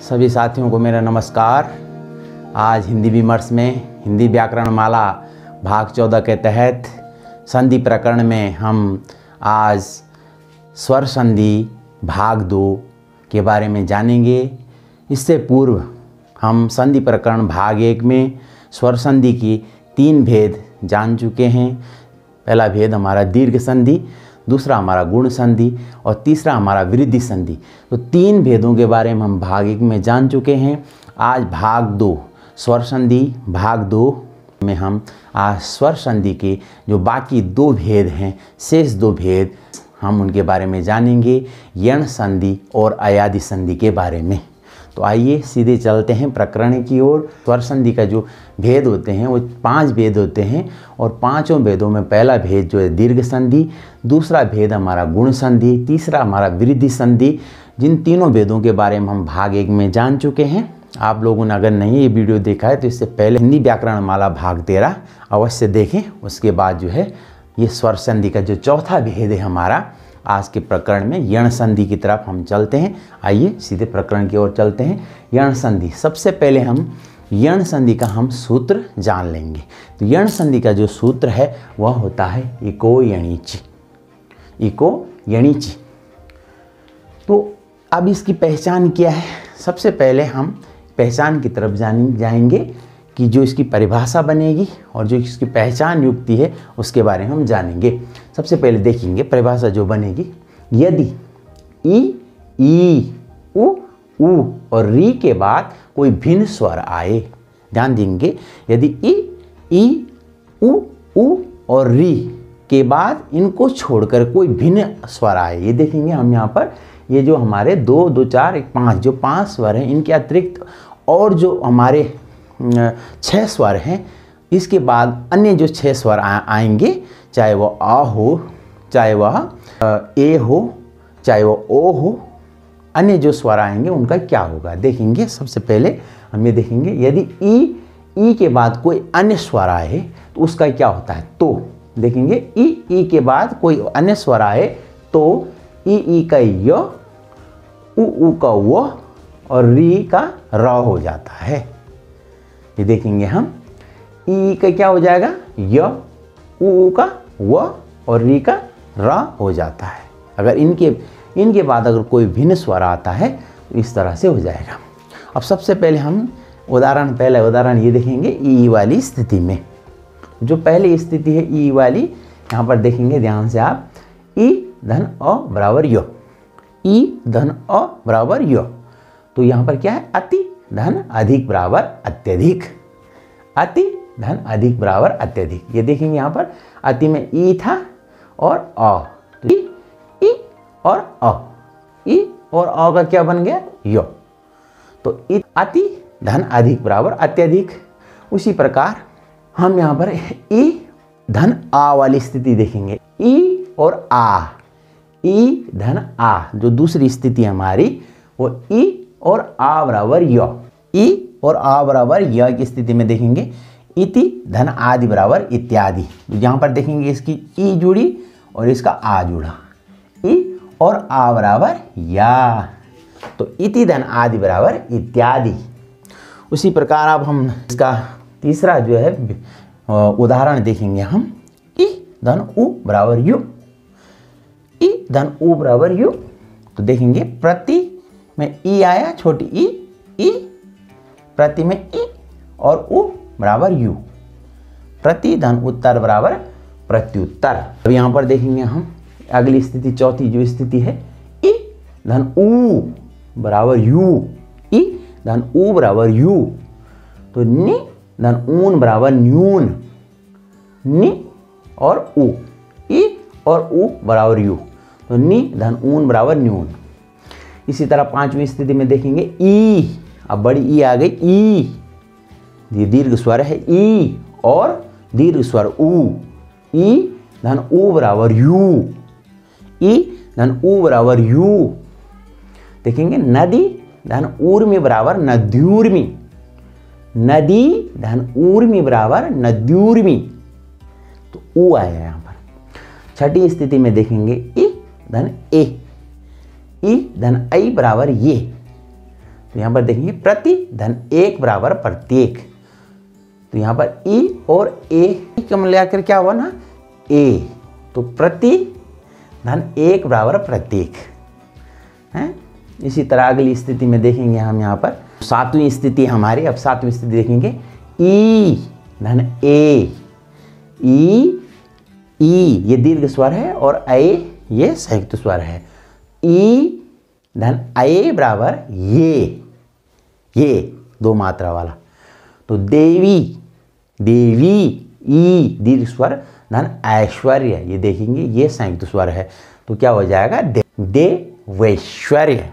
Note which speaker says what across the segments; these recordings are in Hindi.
Speaker 1: सभी साथियों को मेरा नमस्कार। आज हिंदी विमर्श में हिंदी व्याकरण माला भाग 14 के तहत संधि प्रकरण में हम आज स्वर संधि भाग 2 के बारे में जानेंगे। इससे पूर्व हम संधि प्रकरण भाग 1 में स्वर संधि की 3 भेद जान चुके हैं। पहला भेद हमारा दीर्घ संधि, दूसरा हमारा गुण संधि और तीसरा हमारा वृद्धि संधि। तो 3 भेदों के बारे में हम भाग 1 में जान चुके हैं। आज भाग 2 स्वर संधि भाग 2 में हम आज स्वर संधि के जो बाकी 2 भेद हैं, शेष 2 भेद हम उनके बारे में जानेंगे, यण संधि और अयादि संधि के बारे में। तो आइए सीधे चलते हैं प्रकरण की ओर। स्वर संधि का जो भेद होते हैं वो 5 भेद होते हैं और 5 भेदों में पहला भेद जो है दीर्घ संधि, दूसरा भेद हमारा गुण संधि, तीसरा हमारा वृद्धि संधि। जिन तीनों भेदों के बारे में हम भाग 1 में जान चुके हैं। आप लोगों ने अगर नहीं ये वीडियो देखा है तो इससे पहले हिंदी व्याकरण माला भाग 13 अवश्य देखें। उसके बाद जो है ये स्वर संधि का जो चौथा भेद है हमारा आज के प्रकरण में यण संधि की तरफ हम चलते हैं। आइए सीधे प्रकरण की ओर चलते हैं। यण संधि, सबसे पहले हम यण संधि का हम सूत्र जान लेंगे। तो यण संधि का जो सूत्र है वह होता है इको यणिचि, इको यणिचि। तो अब इसकी पहचान क्या है? सबसे पहले हम पहचान की तरफ जाएंगे कि जो इसकी परिभाषा बनेगी और जो इसकी पहचान युक्ति है उसके बारे में हम जानेंगे। सबसे पहले देखेंगे परिभाषा जो बनेगी, यदि ई, उ और री के बाद कोई भिन्न स्वर आए, ध्यान देंगे, यदि ई, उ और री के बाद इनको छोड़कर कोई भिन्न स्वर आए, ये देखेंगे हम यहाँ पर, ये जो हमारे 2, 2, 4, 1, 5 जो 5 स्वर हैं, इनके अतिरिक्त और जो हमारे 6 स्वर हैं, इसके बाद अन्य जो 6 स्वर आएंगे, चाहे वह आ हो, चाहे वह ए हो, चाहे वह ओ हो, अन्य जो स्वर आएंगे उनका क्या होगा देखेंगे। सबसे पहले हम ये देखेंगे, यदि ई के बाद कोई अन्य स्वर आए तो उसका क्या होता है। तो देखेंगे ई के बाद कोई अन्य स्वर आए तो ई का य, उ का व और री का र हो जाता है। ये देखेंगे हम, ई का क्या हो जाएगा य, उ का व और री का र हो जाता है। अगर इनके बाद अगर कोई भिन्न स्वर आता है तो इस तरह से हो जाएगा। अब सबसे पहले हम पहला उदाहरण ये देखेंगे ई वाली स्थिति में। जो पहली स्थिति है ई वाली, यहाँ पर देखेंगे ध्यान से आप, ई धन अ बराबर य, ई धन अ बराबर य। तो यहाँ पर क्या है, अति धन अधिक बराबर अत्यधिक, अति धन अधिक बराबर अत्यधिक। ये देखेंगे यहाँ पर अति में ई था और अ, तो ई और अ, ई और अ का क्या बन गया य। तो अति धन अधिक बराबर अत्यधिक। उसी प्रकार हम यहाँ पर ई धन आ वाली स्थिति देखेंगे, ई और आ, ई धन आ जो दूसरी स्थिति हमारी वो ई और आ बराबर य, ई और आ बराबर य की स्थिति में देखेंगे इति धन आदि बराबर इत्यादि। यहाँ पर देखेंगे इसकी ई जुड़ी और इसका आ जुड़ा, ई और आ बराबर या, तो इति धन आदि बराबर इत्यादि। उसी प्रकार अब हम इसका तीसरा जो है उदाहरण देखेंगे हम, ई धन उ बराबर यु, ई धन उ बराबर यु। तो देखेंगे प्रति में ई आया, छोटी ई, प्रति में ई और उ बराबर यू, प्रति धन उत्तर बराबर प्रत्युत्तर। अब यहाँ पर देखेंगे हम अगली स्थिति, चौथी जो स्थिति है, ई धन उ बराबर यू, ई धन उ बराबर यू। तो नि धन ऊन बराबर न्यून, नि और उ, ई और उ बराबर यू, तो नि धन ऊन बराबर न्यून। इसी तरह 5वीं स्थिति में देखेंगे ई, अब बड़ी ई आ गई, ई ये दीर्घ स्वर है ई और दीर्घ स्वर उ, ई धन उ बराबर यू, ई धन उ बराबर यू। देखेंगे नदी धन ऊर्मी बराबर नद्यूर्मी, नदी धन ऊर्मी बराबर नद्यूर्मी, तो उ आया यहाँ पर। 6ठी स्थिति में देखेंगे ई धन ए, ई धन आई बराबर ये, तो यहाँ पर देखेंगे प्रति धन एक बराबर प्रत्येक। तो यहाँ पर ई और ए का मिलाकर क्या हुआ ना, ए। तो प्रति धन एक बराबर प्रत्येक है। इसी तरह अगली स्थिति में देखेंगे हम यहाँ पर सातवीं स्थिति हमारी। अब सातवीं स्थिति देखेंगे ई धन ए। ई ये दीर्घ स्वर है और ए ये संयुक्त स्वर है। ई धन ए बराबर ये दो मात्रा वाला। तो देवी ई दीर्घ स्वर धन ऐश्वर्य, ये देखेंगे ये संयुक्त स्वर है। तो क्या हो जाएगा, देवैश्वर्य।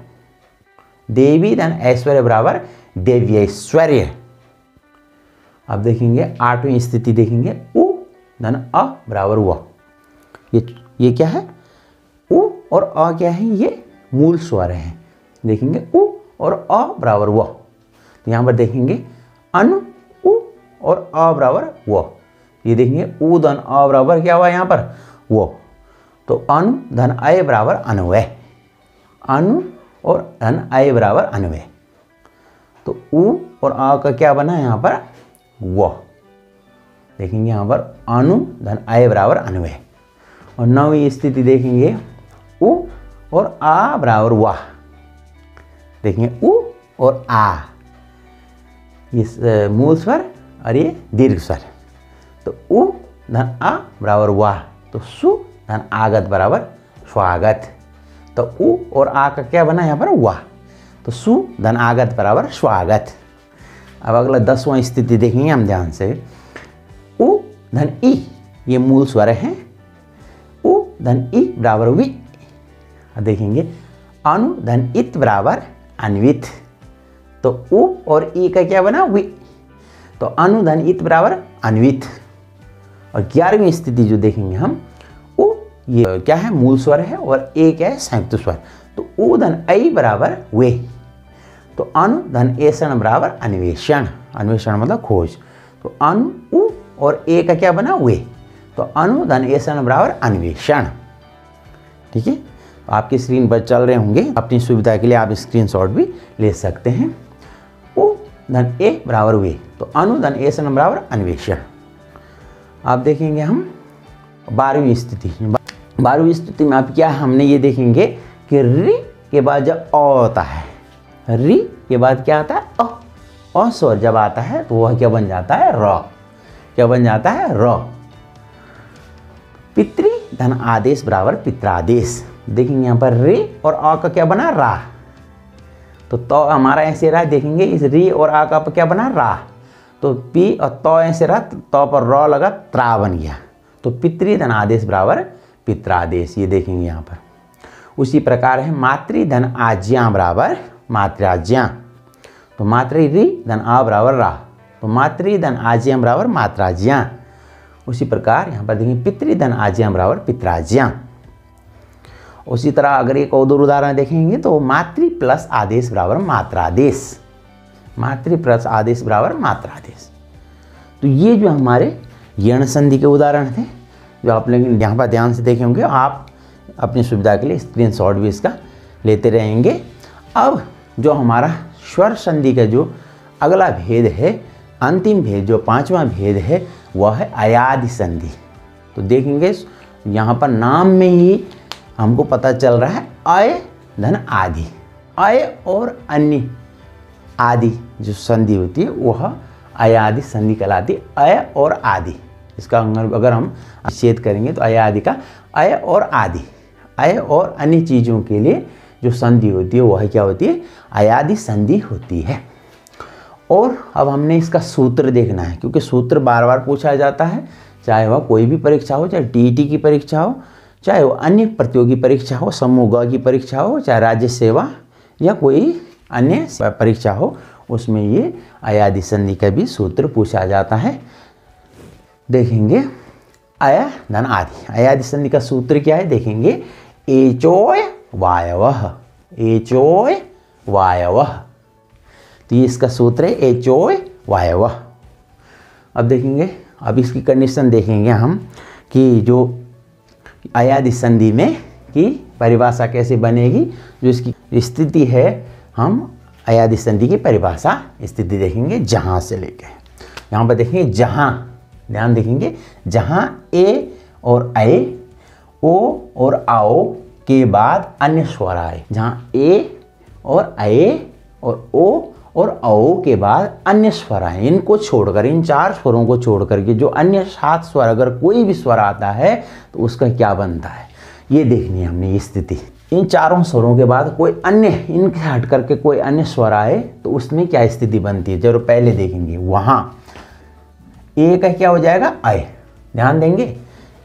Speaker 1: देवी धन ऐश्वर्य बराबर देव्यैश्वर्य। अब देखेंगे आठवीं स्थिति देखेंगे उ धन अ बराबर व। ये क्या है, उ और अ क्या है, ये मूल स्वर है। देखेंगे उ और अ बराबर व। तो यहाँ पर देखेंगे अनु उ और अ बराबर व। ये देखेंगे उ धन अ बराबर क्या हुआ यहाँ पर वो। तो अनु धन अय बराबर अन्वय। अनु और धन अय बराबर अन्वय। तो उ और अ का क्या बना यहाँ पर वो। देखेंगे यहाँ पर अनु धन अय बराबर अन्वय। और नौवीं स्थिति देखेंगे उ और आ बराबर वाह। देखेंगे उ और आ ये मूल स्वर और ये दीर्घ स्वर। तो उ धन आ बराबर वाह। तो सु धन आगत बराबर स्वागत। तो उ और आ का क्या बना यहाँ पर वाह। तो सु धन आगत बराबर स्वागत। अब अगला 10वां स्थिति देखेंगे हम ध्यान से। उ धन ई ये मूल स्वर है। उ धन ई बराबर वि। देखेंगे अनु धन इत बराबर अन्वित। तो उ और ई का क्या बना वि। तो अनु धन इत बराबर अन्वित। और 11वीं स्थिति जो देखेंगे हम उ ये क्या है मूल स्वर है और ए क्या है संयुक्त स्वर। तो उ धन ऐ बराबर वे। तो अनु धन एषण बराबर अन्वेषण। अन्वेषण मतलब खोज। तो अनु उ और ए का क्या बना वे। तो अनु धन एषण बराबर अन्वेषण। ठीक है, तो आपकी स्क्रीन पर चल रहे होंगे, अपनी सुविधा के लिए आप स्क्रीनशॉट भी ले सकते हैं। उ धन ए बराबर वे। तो अनु धन एषण बराबर अन्वेषण। आप देखेंगे हम 12वीं स्थिति। 12वीं स्थिति में आप क्या हमने ये देखेंगे कि रि के बाद जब अ होता है, रि के बाद क्या आता है अ स्वर जब आता है तो वह क्या बन जाता है र। क्या बन जाता है र। पितृ धन आदेश बराबर पित्रादेश। देखेंगे यहाँ पर रे और अ का क्या बना रा। तो हमारा ऐसे रहा। देखेंगे इस री और आ का क्या बना रा। तो पी और तो ऐसे रहा, तो पर र लगा त्रा बन गया। तो पितृ धन आदेश बराबर पित्रादेश। ये देखेंगे यहाँ पर। उसी प्रकार है मातृ धन आज्ञा बराबर मात्राज्ञा। तो मातृ री धन आ बराबर रा। तो मातृ धन आज्ञा बराबर मात्राज्ञा। उसी प्रकार यहाँ पर देखेंगे पितृ धन आज्ञा बराबर पित्राज्ञा। उसी तरह अगर एक और उदाहरण देखेंगे तो मातृ प्लस आदेश बराबर मात्रादेश। मातृ प्लस आदेश बराबर मात्रादेश। तो ये जो हमारे यण संधि के उदाहरण थे जो आप लोग यहाँ पर ध्यान से देखे होंगे। आप अपनी सुविधा के लिए स्क्रीनशॉट भी इसका लेते रहेंगे। अब जो हमारा स्वर संधि का जो अगला भेद है, अंतिम भेद जो 5वां भेद है, वह है अयादि संधि। तो देखेंगे यहाँ पर नाम में ही हमको पता चल रहा है अय धन आदि। अय और अन्य आदि जो संधि होती है वह अयादि संधि कहलाती है। अय और आदि इसका अगर हम निषेध करेंगे तो अय आदि का अय और आदि, अय और अन्य चीज़ों के लिए जो संधि होती है वह क्या होती है अयादि संधि होती है। और अब हमने इसका सूत्र देखना है क्योंकि सूत्र बार बार पूछा जाता है, चाहे वह कोई भी परीक्षा हो, चाहे टीईटी की परीक्षा हो, चाहे वो अन्य प्रतियोगी परीक्षा हो, समूह ग की परीक्षा हो, चाहे राज्य सेवा या कोई अन्य परीक्षा हो, उसमें ये अयादि संधि का भी सूत्र पूछा जाता है। देखेंगे अय धन आदि। अयादि संधि का सूत्र क्या है देखेंगे एचोय वायवः। एचोय वायवः। तो ये इसका सूत्र है एचोय वायवः। अब देखेंगे, अब इसकी कंडीशन देखेंगे हम कि जो अयादि संधि में की परिभाषा कैसे बनेगी। जो इसकी स्थिति है हम अयादी संधि की परिभाषा स्थिति देखेंगे जहाँ से लेके यहाँ पर देखेंगे जहाँ, ध्यान देखेंगे जहाँ ए और ऐ, ओ और आओ के बाद अन्य स्वर आए, जहाँ ए और ऐ और ओ और औ के बाद अन्य स्वर आए, इनको छोड़कर, इन 4 स्वरों को छोड़कर के जो अन्य 7 स्वर, अगर कोई भी स्वर आता है तो उसका क्या बनता है, ये देखनी है हमने ये स्थिति। इन 4 स्वरों के बाद कोई अन्य, इनके हट करके कोई अन्य स्वर आए तो उसमें क्या स्थिति बनती है, जब पहले देखेंगे वहाँ ए का क्या हो जाएगा, आय। ध्यान देंगे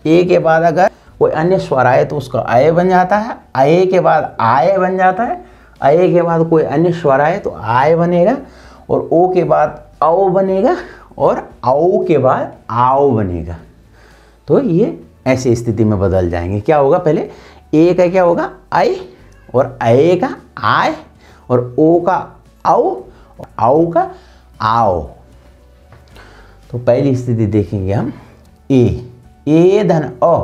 Speaker 1: ए के बाद अगर कोई अन्य स्वर आए तो उसका आय बन जाता है, आय के बाद आय बन जाता है, आय के बाद कोई अन्य स्वर आए तो आय बनेगा, और ओ के बाद औ बनेगा, और औ के बाद आओ बनेगा। तो ये ऐसी स्थिति में बदल जाएंगे। क्या होगा, पहले ए का क्या होगा, आय, और ऐ का आय, और ओ का औ, और औ का आओ। तो पहली स्थिति देखेंगे हम ए धन अ,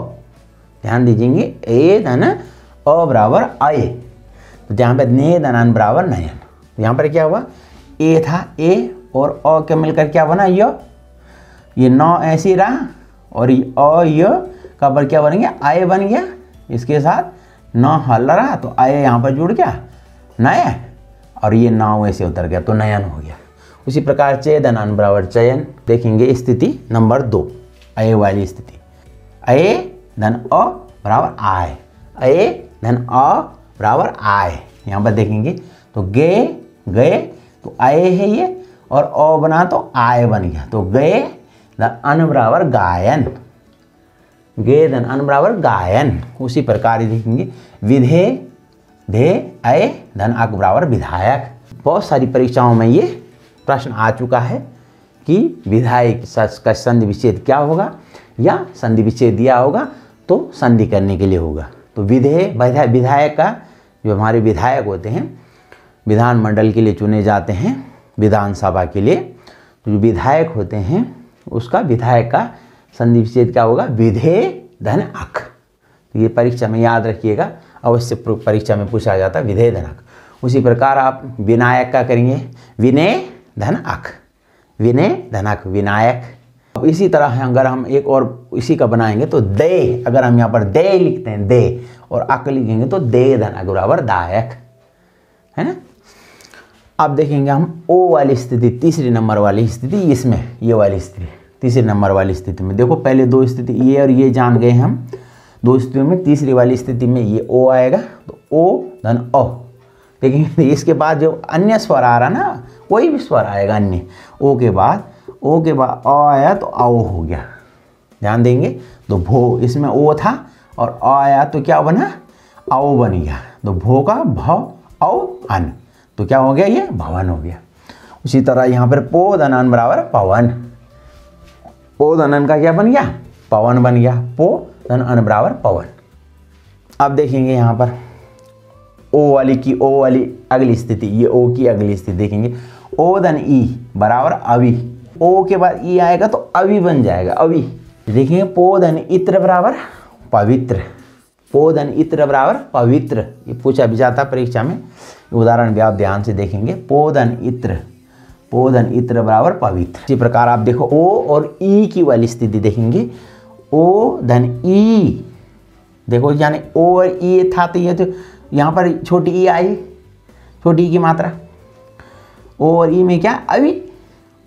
Speaker 1: ध्यान दीजिएंगे ए धन अ बराबर आय, तो जहाँ पे ने धन बराबर नयन, यहाँ पर क्या हुआ, ए था ए और अ के मिलकर क्या बना य, ये नौ ऐसे रहा, और अ य का पर क्या बन गया, आय बन गया, इसके साथ नौ हल रहा तो आय यहाँ पर जुड़ गया नय, और ये नौ ऐसे उतर गया तो नयन हो गया। उसी प्रकार चे धन बराबर चयन देखेंगे। स्थिति नंबर 2 अय वाली स्थिति, अय धन अ बराबर आय, अय धन अ बराबर आय, यहाँ पर देखेंगे तो गए गए तो आय है ये, और अ बना तो आय बन गया, तो गए धन अन बराबर गायन, गे धन अन बराबर गायन। उसी प्रकार देखेंगे विधे धे अय धन अक बराबर विधायक। बहुत सारी परीक्षाओं में ये प्रश्न आ चुका है कि विधायक का संधि विच्छेद क्या होगा, या संधि विच्छेद दिया होगा तो संधि करने के लिए होगा। तो विधायक का, जो हमारे विधायक होते हैं विधानमंडल के लिए चुने जाते हैं, विधानसभा के लिए, तो जो विधायक होते हैं उसका विधायक का संधि विच्छेद क्या होगा, विधे धन अक। तो ये परीक्षा में याद रखिएगा, अवश्य परीक्षा में पूछा जाता है विधेय धन अक। उसी प्रकार आप विनायक का करेंगे विनय धन अक, विनय धन अक विनायक। अब इसी तरह अगर हम एक और इसी का बनाएंगे तो दे, अगर हम यहाँ पर दे लिखते हैं दे, और अक लिखेंगे तो दे धन अक बराबर दायक, है ना। अब देखेंगे हम ओ वाली स्थिति, तीसरी नंबर वाली स्थिति, इसमें ये वाली स्थिति तीसरे नंबर वाली स्थिति में देखो, पहले 2 स्थिति ये और ये जान गए हम 2 स्थितियों में, तीसरी वाली स्थिति में ये ओ आएगा तो ओ धन अ। देखेंगे इसके बाद जो अन्य स्वर आ रहा ना, कोई भी स्वर आएगा अन्य, ओ के बाद अ आया तो आओ हो गया। ध्यान देंगे तो भो, इसमें ओ था और अ आया तो क्या बना, आओ बन गया, तो भो का भव औ अन, तो क्या हो गया, ये भवन हो गया। उसी तरह यहाँ पर पो धन बराबर पवन, पो धन का क्या बन गया, पवन बन गया, पो धन अन बराबर पवन। अब देखेंगे यहाँ पर ओ वाली अगली स्थिति, ये ओ की अगली स्थिति देखेंगे, ओ धन ई बराबर अवि, ओ के बाद ई आएगा तो अवि बन जाएगा, अवि। देखेंगे पो धन इत्र बराबर पवित्र, पो धन इत्र बराबर पवित्र, ये पूछा भी जाता परीक्षा में, उदाहरण भी आप ध्यान से देखेंगे, पो धन इत्र बराबर पवित्र। इसी प्रकार आप देखो ओ और ई की वाली स्थिति देखेंगे, ओ धन ई, देखो यानी ओ और ई था तो ये तो यहाँ पर छोटी ई आई, छोटी ई की मात्रा, ओ और ई में क्या अवि,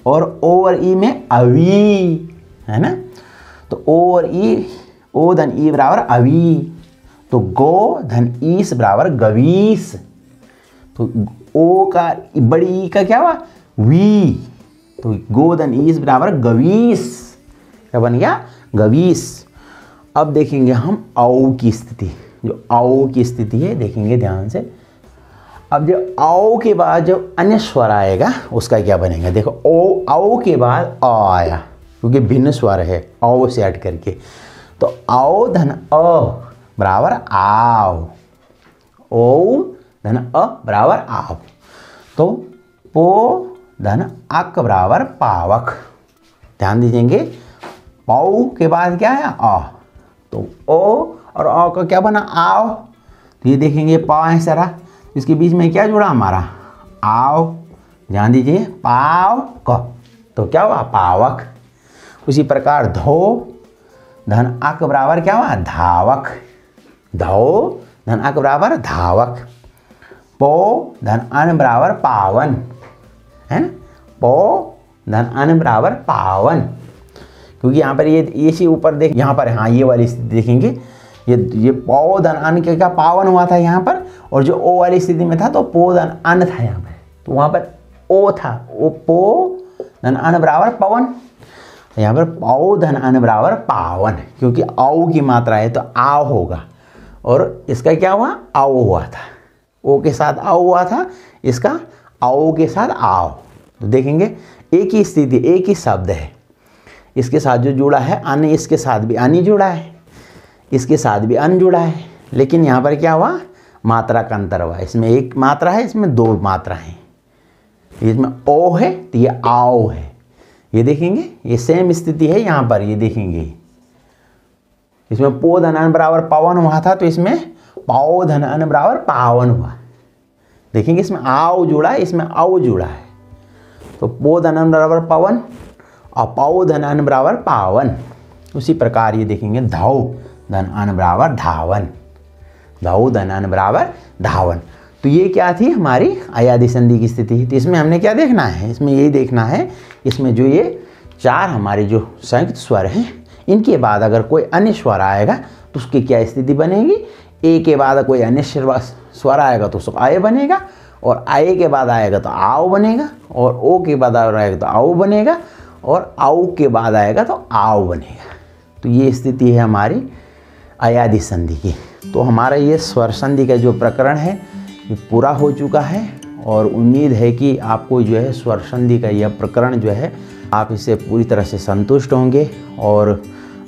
Speaker 1: और ओ और ई में अवि, है ना। तो ओ और ई, ओ धन ई बराबर अवि, तो गो धन ईस बराबर गवीस, तो ओ का बड़ी ई का क्या हुआ, वी, तो गो धन ईस बराबर गवीस, क्या बन गया, गवीस। अब देखेंगे हम औ की स्थिति, जो औ की स्थिति है देखेंगे ध्यान से। अब जो औ के बाद जो अन्य स्वर आएगा उसका क्या बनेगा, देखो ओ औ के बाद अ आया, क्योंकि भिन्न स्वर है औ से हट करके, तो औ धन अ बराबर आओ, ओ धन अ बराबर आओ, तो पो धन अक बराबर पावक। ध्यान दीजिएंगे पाऊ के बाद क्या है, आ, तो ओ और आ का क्या बना, आओ, तो ये देखेंगे पा है सारा, इसके बीच में क्या जुड़ा हमारा, आव, ध्यान दीजिए, पावक, तो क्या हुआ पावक। उसी प्रकार धो धन अक बराबर क्या हुआ धावक, धो धन अक बराबर धावक। पो धन अन बराबर पावन, है ना, पो धन अन बराबर पावन। क्योंकि यहाँ पर ये सी ऊपर देख, यहाँ पर हाँ ये वाली स्थिति देखेंगे, ये पो धन अन के क्या पावन हुआ था यहाँ पर, और जो ओ वाली स्थिति में था तो पो धन अन था यहाँ पर, तो वहाँ पर ओ था, ओ पो धन अन बराबर पवन, यहाँ पर पौ धन अन बराबर पावन। क्योंकि औ की मात्रा है तो आव होगा, और इसका क्या हुआ औ हुआ था, ओ के साथ औ हुआ था, इसका औ के साथ आव। तो देखेंगे एक ही स्थिति, एक ही शब्द है, इसके साथ जो जुड़ा है अन, इसके साथ भी अन ही जुड़ा है, इसके साथ भी अन जुड़ा है, लेकिन यहाँ पर क्या हुआ मात्रा का अंतर हुआ। इसमें एक मात्रा है, इसमें दो मात्रा है, इसमें ओ है तो ये आओ है। ये देखेंगे ये सेम स्थिति है यहाँ पर, ये देखेंगे इसमें पो धन अन बराबर पवन हुआ था, तो इसमें पाओ धन अन बराबर पावन हुआ। देखेंगे इसमें आओ जुड़ा है, इसमें औ जुड़ा है, तो पो धन अन बराबर पवन और पाओ धन अन बराबर पावन। उसी प्रकार ये देखेंगे धौ धन अन बराबर धावन, धौ धन अन बराबर धावन। तो ये क्या थी हमारी अयादि संधि की स्थिति। तो इसमें हमने क्या देखना है, इसमें यही देखना है, इसमें जो ये चार हमारे जो संयुक्त स्वर हैं, इनके बाद अगर कोई अन्य स्वर आएगा तो उसकी क्या स्थिति बनेगी। ए के बाद कोई अन्य स्वर आएगा तो उसको आय बनेगा, और आय के बाद आएगा तो आओ बनेगा, और ओ के बाद आएगा तो आओ बनेगा, और आओ के बाद आएगा तो आओ बनेगा। तो ये स्थिति है हमारी अयादि संधि की। तो हमारा ये स्वर संधि का जो प्रकरण है ये पूरा हो चुका है, और उम्मीद है कि आपको जो है स्वर संधि का यह प्रकरण जो है आप इससे पूरी तरह से संतुष्ट होंगे, और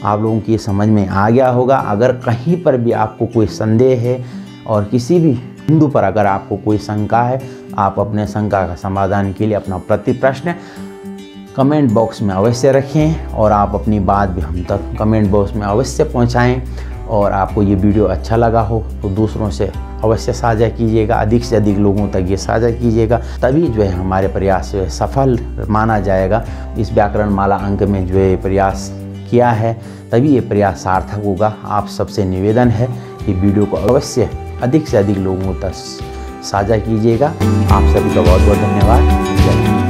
Speaker 1: आप लोगों की समझ में आ गया होगा। अगर कहीं पर भी आपको कोई संदेह है और किसी भी बिंदु पर अगर आपको कोई शंका है, आप अपने शंका का समाधान के लिए अपना प्रति प्रश्न कमेंट बॉक्स में अवश्य रखें, और आप अपनी बात भी हम तक कमेंट बॉक्स में अवश्य पहुंचाएं। और आपको ये वीडियो अच्छा लगा हो तो दूसरों से अवश्य साझा कीजिएगा, अधिक से अधिक लोगों तक ये साझा कीजिएगा, तभी जो है हमारे प्रयास जो है सफल माना जाएगा। इस व्याकरण माला अंक में जो है प्रयास किया है, तभी ये प्रयास सार्थक होगा। आप सबसे निवेदन है कि वीडियो को अवश्य अधिक से अधिक लोगों तक साझा कीजिएगा। आप सभी का बहुत बहुत धन्यवाद।